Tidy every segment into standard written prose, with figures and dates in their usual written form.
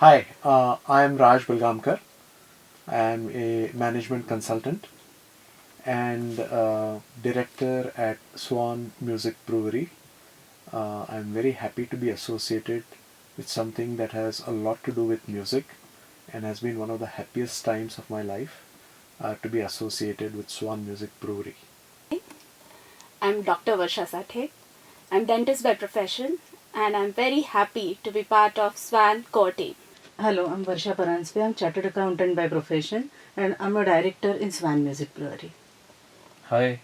Hi, I am Raj Belgamkar. I am a management consultant and director at Svan Music Brewery. I'm very happy to be associated with something that has a lot to do with music and has been one of the happiest times of my life to be associated with Swan Music Brewery. I'm Dr. Varsha Sathe. I'm dentist by profession and I'm very happy to be part of Svan core team. Hello, I'm Varsha Paranspe. I'm chartered accountant by profession and I'm a director in Svan Music Brewery. Hi,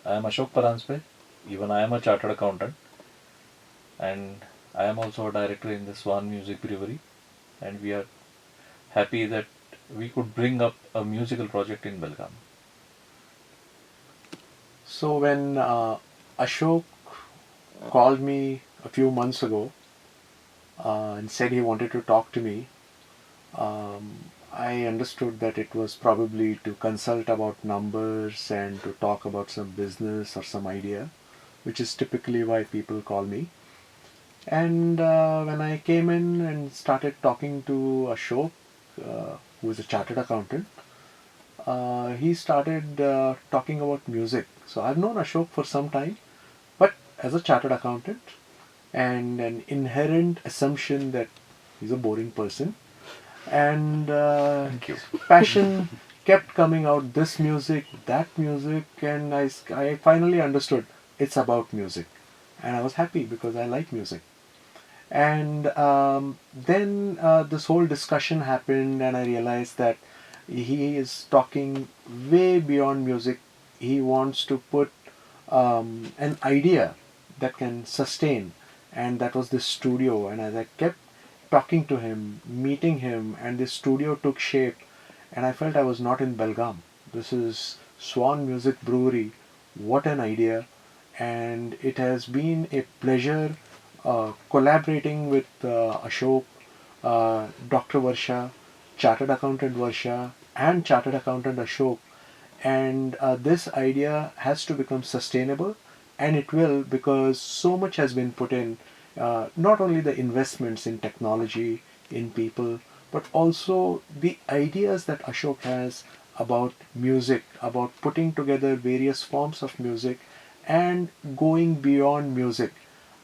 I am Ashok Paranspe. Even I am a chartered accountant and I am also a director in the Swan Music Brewery. And we are happy that we could bring up a musical project in Belgaum. So when Ashok called me a few months ago and said he wanted to talk to me, I understood that it was probably to consult about numbers and to talk about some business or some idea, which is typically why people call me. And when I came in and started talking to Ashok, who is a chartered accountant, he started talking about music. So I've known Ashok for some time, but as a chartered accountant, and an inherent assumption that he's a boring person, and Thank you. passion kept coming out, this music, that music, and I finally understood it's about music, and I was happy because I like music. And then this whole discussion happened, and I realized that he is talking way beyond music. He wants to put an idea that can sustain, and that was the studio. And as I kept talking to him, meeting him, and this studio took shape, and I felt I was not in Belgaum. This is Swan Music Brewery. What an idea! And it has been a pleasure collaborating with Ashok, Dr. Varsha, Chartered Accountant Varsha, and Chartered Accountant Ashok. And this idea has to become sustainable, and it will, because so much has been put in, not only the investments in technology, in people, but also the ideas that Ashok has about music, about putting together various forms of music and going beyond music.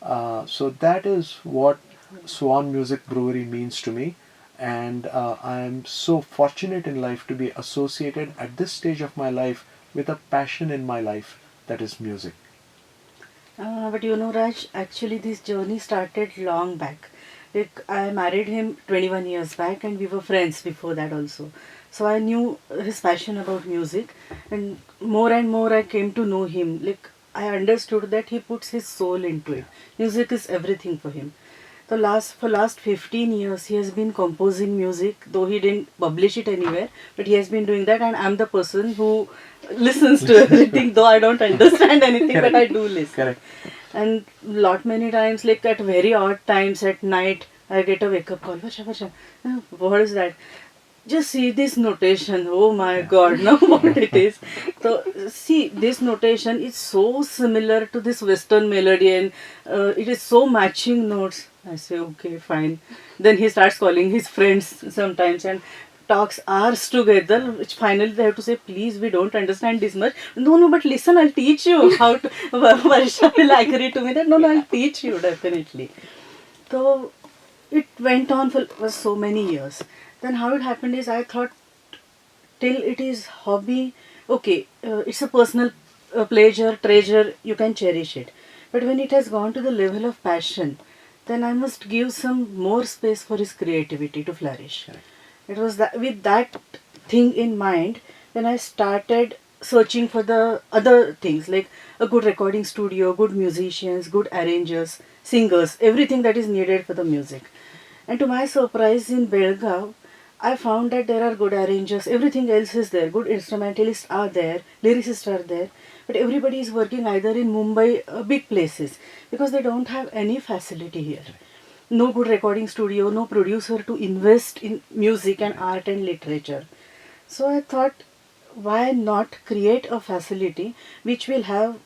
So that is what Swan Music Brewery means to me, and I am so fortunate in life to be associated at this stage of my life with a passion in my life, that is music. But you know, Raj, actually, this journey started long back. Like, I married him 21 years back, and we were friends before that also. So I knew his passion about music, and more I came to know him. Like, I understood that he puts his soul into it. Music is everything for him. So last 15 years he has been composing music, though he didn't publish it anywhere, but he has been doing that, and I'm the person who listens to everything, though I don't understand anything, but I do listen. Correct. And lot many times, like at very odd times at night, I get a wake up call. Varsha, Varsha, what is that? Just see this notation. Oh my god, now what it is. So see, this notation is so similar to this Western melody, and it is so matching notes. I say, okay, fine. Then he starts calling his friends sometimes and talks hours together, which finally they have to say, please, we don't understand this much. No, no, but listen, I'll teach you how to. Varsha will agree to me that, no, no, I'll teach you definitely. So it went on for so many years. Then how it happened is I thought till it is hobby, okay, it's a personal pleasure, treasure, you can cherish it. But when it has gone to the level of passion, then I must give some more space for his creativity to flourish. Correct. It was that with that thing in mind, then I started searching for the other things like a good recording studio, good musicians, good arrangers, singers, everything that is needed for the music. And to my surprise, in Belgaum, I found that there are good arrangers, everything else is there, good instrumentalists are there, lyricists are there, but everybody is working either in Mumbai, big places, because they don't have any facility here. No good recording studio, no producer to invest in music and art and literature. So I thought, why not create a facility which will have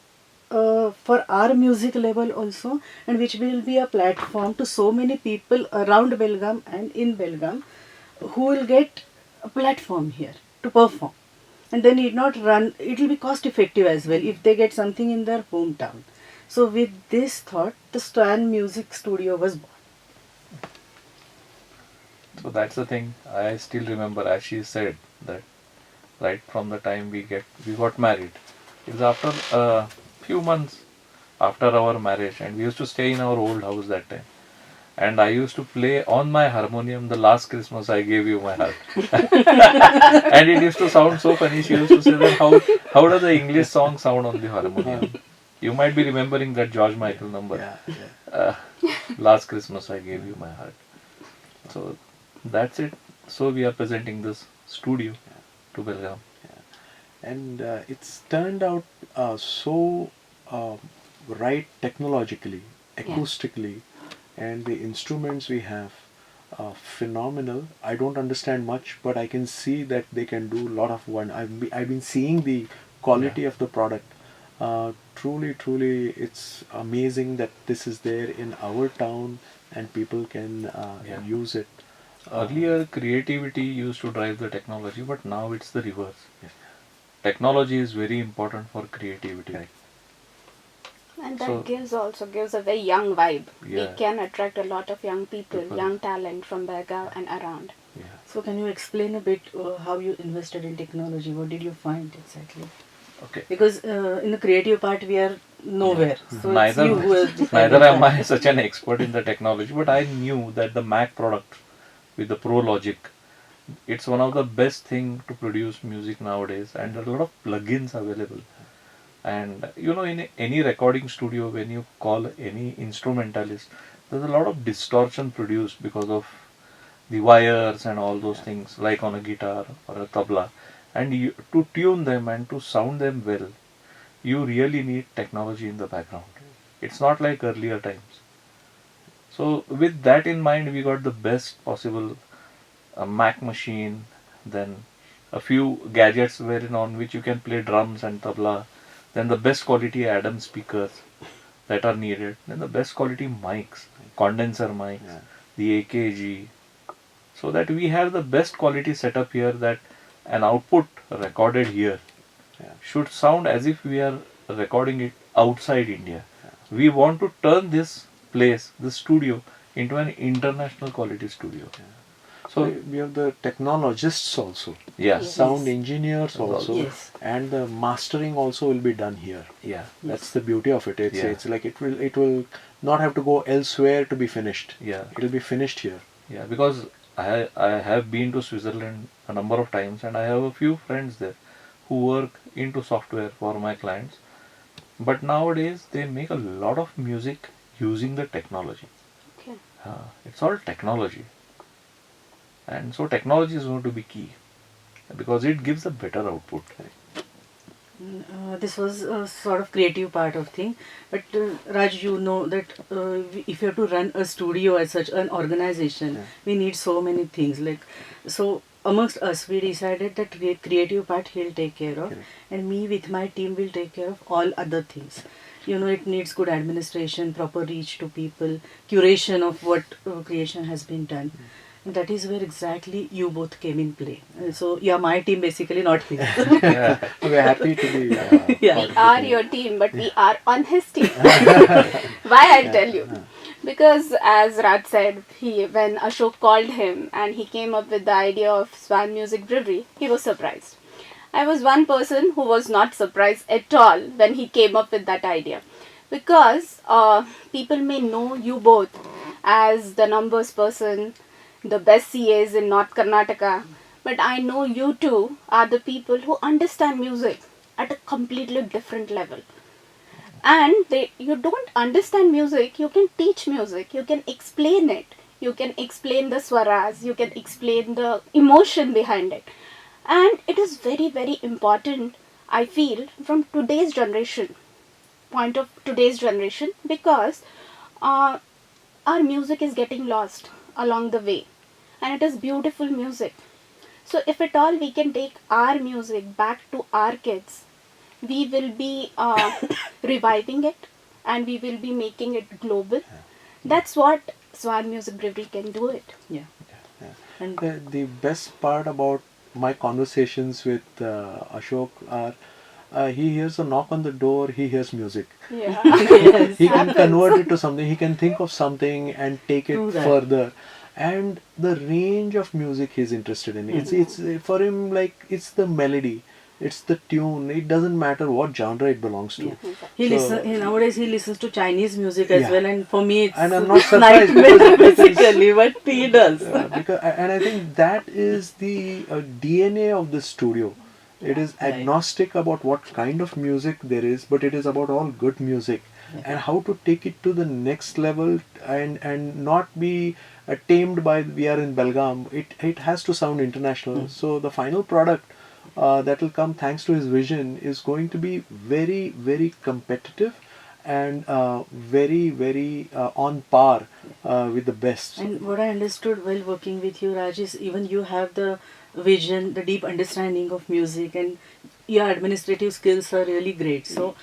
for our music level also, and which will be a platform to so many people around Belgaum and in Belgaum who will get a platform here to perform. And they need not run, it will be cost effective as well if they get something in their hometown. So, with this thought, the Svan Music Studio was born. So that's the thing. I still remember, as she said, that right from the time we got married, it was after a few months after our marriage, and we used to stay in our old house that time. And I used to play on my harmonium the last Christmas I gave you my heart. And it used to sound so funny. She used to say that how does the English song sound on the harmonium? You might be remembering that George Michael number. Yeah, yeah. Uh, last Christmas I gave you my heart. So that's it. So we are presenting this studio to Belgaum. And it's turned out so right technologically, acoustically, and the instruments we have are phenomenal. I don't understand much, but I can see that they can do a lot of one. I've been seeing the quality of the product. Truly, it's amazing that this is there in our town and people can Yeah. use it. Earlier, creativity used to drive the technology, but now it's the reverse. Yes. Technology is very important for creativity. Correct. And that So- gives a very young vibe. We Yeah. can attract a lot of young people, People. young talent from Belgaum and around. Yeah. So, can you explain a bit how you invested in technology? What did you find exactly? Okay. Because in the creative part, we are nowhere. So, Neither, it's you who has decided neither am that. I such an expert in the technology, but I knew that the Mac product with the Pro Logic, it's one of the best thing to produce music nowadays, and there are a lot of plugins available. And you know, in any recording studio, when you call any instrumentalist, there's a lot of distortion produced because of the wires and all those things, like on a guitar or a tabla. And to tune them and to sound them well, you really need technology in the background. It's not like earlier times. So with that in mind, we got the best possible Mac machine, then a few gadgets wherein on which you can play drums and tabla, then the best quality Adam speakers that are needed, then the best quality mics, condenser mics, Yeah. the AKG, so that we have the best quality setup here, that an output recorded here Yeah. should sound as if we are recording it outside India. We want to turn this place, this studio, into an international quality studio. So So, we have the technologists also, yeah, Yes. sound engineers That's also, Yes. and the mastering also will be done here. yeah, That's the beauty of it. Yeah. It's like it will not have to go elsewhere to be finished. yeah, It will be finished here. yeah. Because I have been to Switzerland a number of times, and I have a few friends there who work into software for my clients. But nowadays they make a lot of music using the technology. Okay. It's all technology, and so technology is going to be key because it gives a better output. This was a sort of creative part of thing, but Raj, you know that if you have to run a studio as such an organization, Yeah. we need so many things. Like, so amongst us, we decided that creative part he'll take care of, Correct. and me with my team will take care of all other things. You know, it needs good administration, proper reach to people, curation of what creation has been done. And that is where exactly you both came in play. So, yeah, my team basically, not his. Yeah, We're happy to be. Yeah. part We of the are team. your team, but we are on his team. Why I'll tell you. Because as Raj said, when Ashok called him and he came up with the idea of Svan Music Brewery, he was surprised. I was one person who was not surprised at all when he came up with that idea. Because people may know you both as the numbers person, the best CAs in North Karnataka, but I know you two are the people who understand music at a completely different level. And you don't understand music, you can teach music, you can explain it, you can explain the swaras, you can explain the emotion behind it. And it is very, very important, I feel, from today's generation, point of today's generation, because uh, our music is getting lost along the way, and it is beautiful music. So if at all we can take our music back to our kids, we will be reviving it, and we will be making it global. That's what Svan Music Brewery can do it. Yeah. Yeah. And The best part about my conversations with Ashok are he hears a knock on the door, he hears music. Yeah. yes. He can Happens. convert it to something, he can think of something and take it True that. further. And the range of music he's interested in, it's for him, like, it's the melody, it's the tune, it doesn't matter what genre it belongs to. Yeah. He So- nowadays he listens to Chinese music as Yeah. well, and for me it's And I'm not surprised nightmare because- basically what he does. and I think that is the DNA of the studio. It is Right. agnostic about what kind of music there is, but it is about all good music and how to take it to the next level and not be tamed by we are in Belgaum. It has to sound international. So the final product that will come thanks to his vision is going to be very, very competitive and very on par with the best. And what I understood while working with you, Raj, is even you have the vision, the deep understanding of music, and your administrative skills are really great. So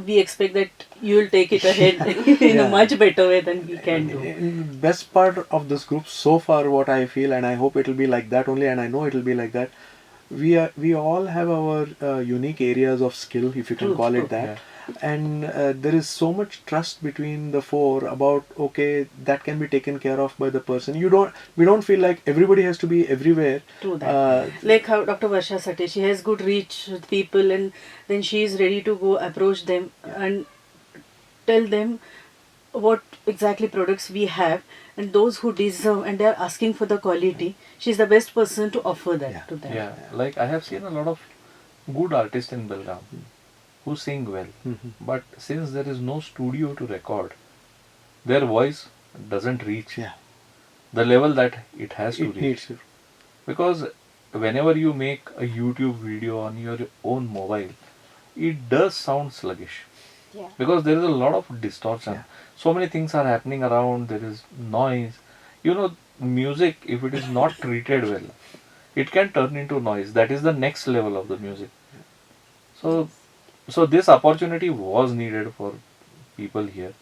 we expect that you will take it ahead in Yeah. a much better way than we can do. And best part of this group so far, what I feel, and I hope it will be like that only, and I know it will be like that. We all have our unique areas of skill, if you can True, call true. it that. And there is so much trust between the four about, okay, that can be taken care of by the person. We don't feel like everybody has to be everywhere. True that. Like how Dr. Varsha Sate, she has good reach with people, and then she is ready to go approach them and tell them what exactly products we have, and those who deserve and they are asking for the quality, she's the best person to offer that Yeah. to them. Yeah, like I have seen a lot of good artists in Belgaum who sing well, but since there is no studio to record, their voice doesn't reach Yeah, the level that it has to it reach. needs it. Because whenever you make a YouTube video on your own mobile, it does sound sluggish. Yeah. Because there is a lot of distortion. Yeah. So many things are happening around, there is noise. You know, music, if it is not treated well, it can turn into noise. That is the next level of the music. So this opportunity was needed for people here,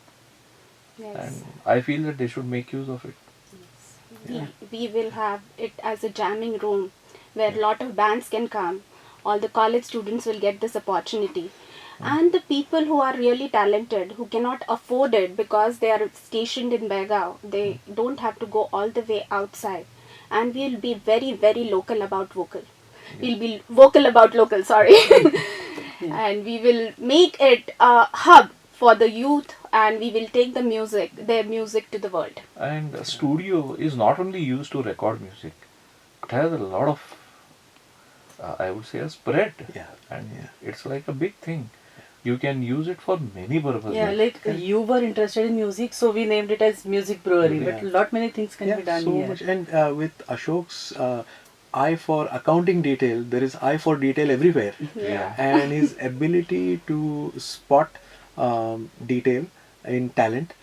Yes. and I feel that they should make use of it. We will have it as a jamming room where a lot of bands can come. All the college students will get this opportunity. And the people who are really talented, who cannot afford it because they are stationed in Belgaum, they don't have to go all the way outside. And we'll be very, very local about vocal. We'll be vocal about local, sorry. And we will make it a hub for the youth, and we will take their music to the world. And a studio is not only used to record music, it has a lot of, I would say, a spread. Yeah. And Yeah. it's like a big thing. You can use it for many purposes. Yeah, like you were interested in music, so we named it as Music Brewery. But Yeah. lot many things can be done so here. much. And with Ashok's eye for accounting detail, there is eye for detail everywhere. Yeah. And his ability to spot detail in talent,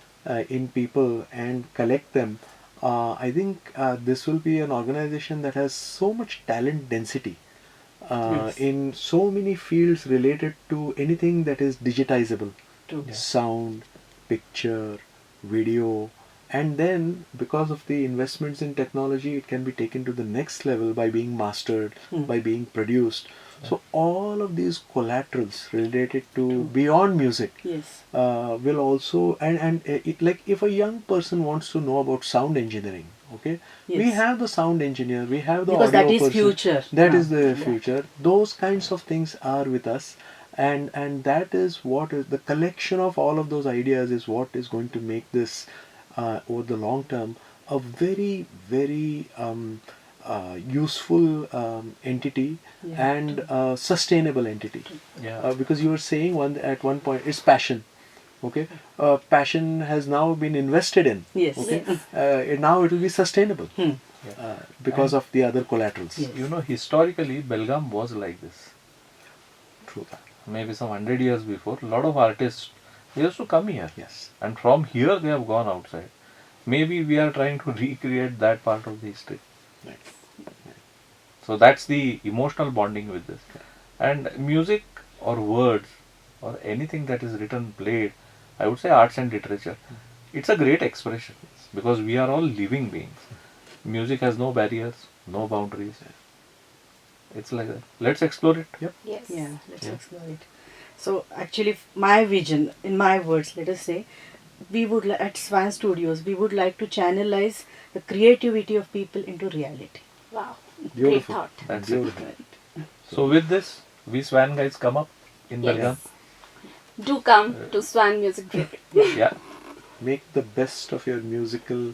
in people, and collect them. I think this will be an organization that has so much talent density Yes. in so many fields related to anything that is digitizable. True. Sound, picture, video, and then because of the investments in technology, it can be taken to the next level by being mastered, by being produced. So all of these collaterals related to beyond music Yes. will also, and it, like, if a young person wants to know about sound engineering, okay, we Yes. have the sound engineer, we have the Because audio that is person. future That now. is the future. Those kinds of things are with us, and that is what is the collection of all of those ideas is what is going to make this over the long term a very, very useful entity Yeah. and sustainable entity. Yeah. Because you were saying at one point it's passion. Okay, passion has now been invested in. Yes. Okay, Yes. now it will be sustainable Yeah. because of the other collaterals. Yes. You know, historically, Belgaum was like this. True that. Maybe some 100 years before, a lot of artists they used to come here. Yes. And from here they have gone outside. Maybe we are trying to recreate that part of the history. Right. So that's the emotional bonding with this. And music or words or anything that is written, played, I would say arts and literature. It's a great expression because we are all living beings. Music has no barriers, no boundaries. It's like that. Let's explore it. Yep. Yes. Yeah, let's Yeah. explore it. So actually, my vision, in my words, let us say, we would at Svan Studios, we would like to channelize the creativity of people into reality. Wow. Great Beautiful. thought. That's it. Beautiful. So with this, we Swan guys come up in Belgaum. Yes. Do come to Svan Music Brewery. Yeah. Make the best of your musical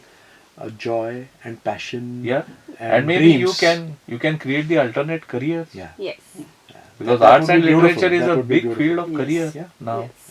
joy and passion. Yeah. And maybe dreams. you can create the alternate careers. Yeah. Yes. Because That arts would and be beautiful. literature is That a would be big beautiful. field of Yes. career Yeah. now. Yes.